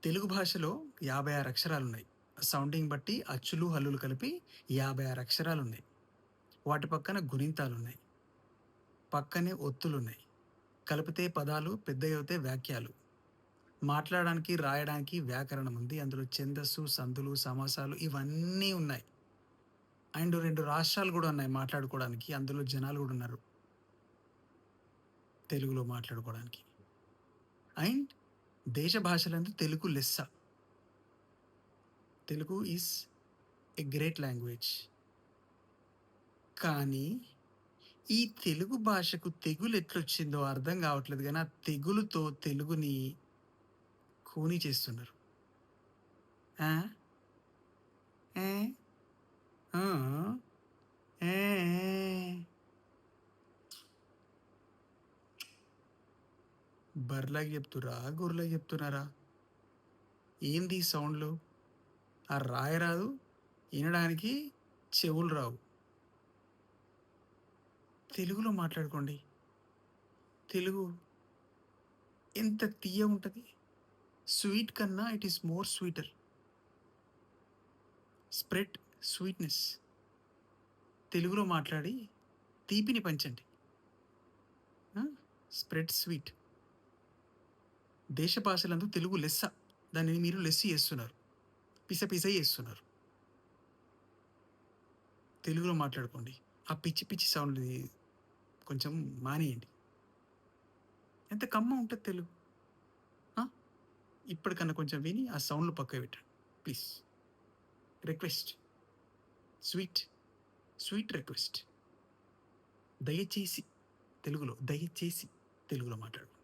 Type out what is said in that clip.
తెలుగు భాషలో 56 అక్షరాలున్నాయి. సౌండింగ్ బట్టి అచ్చులు, హల్లులు కలిపి 56 అక్షరాలున్నాయి. వాటి పక్కన గుణింతాలున్నాయి. పక్కనే ఒత్తులున్నాయి. కలిపితే పదాలు, పెద్దయవుతే వాక్యాలు. మాట్లాడడానికి, రాయడానికి వ్యాకరణం ఉంది. అందులో ఛందస్సు, సందులు, సమాసాలు ఇవన్నీ ఉన్నాయి. అండ్ 2 రాష్ట్రాలు గూడా ఉన్నాయి మాట్లాడుకోవడానికి. అందులో జనాలు గూడా ఉన్నారు తెలుగులో మాట్లాడుకోవడానికి. అండ్ దేశ భాషలందు తెలుగు లెస్స. Telugu is a great language. కానీ ఈ తెలుగు భాషకు తెగులెట్లొచ్చిందో అర్థం గావట్లేదు గానీ, ఆ తెగులుతో తెలుగుని ఖూనీ చేస్తున్నారు. ఆ! ఏ! ఆ! ఏ! ఏ! బర్రెలాగా చెప్తుర్రా? గొర్రెలాగా చెప్తున్నారా? ఏంది ఈ సౌండ్‌లు? రాయరాదు, ఇనడానికి చెవులు రావు. తెలుగులో మాట్లాడుకోండి. తెలుగు ఎంత తియ్యగుంటది. స్వీట్ కన్నా it is more sweeter. Spread sweetness. తెలుగులో మాట్లాడి తీపిని పంచండి. ఆ! Spread sweet. దేశ భాషలందు తెలుగు లెస్స. దానిని మీరు లెస్సి చేస్తున్నారు. పిస పిస చేస్తున్నారు. తెలుగులో మాట్లాడుకోండి. ఆ పిచ్చి పిచ్చి సౌండ్‌ని కొంచెం మానేయండి. ఎంత కమ్మగా ఉంటది తెలుగు. ఆ! ఇప్పటికన్నా కొంచెం విని ఆ సౌండ్‌లు పక్కకు పెట్టండి. Please. Request. Sweet, sweet request. దయచేసి తెలుగులో, దయచేసి తెలుగులో మాట్లాడండి.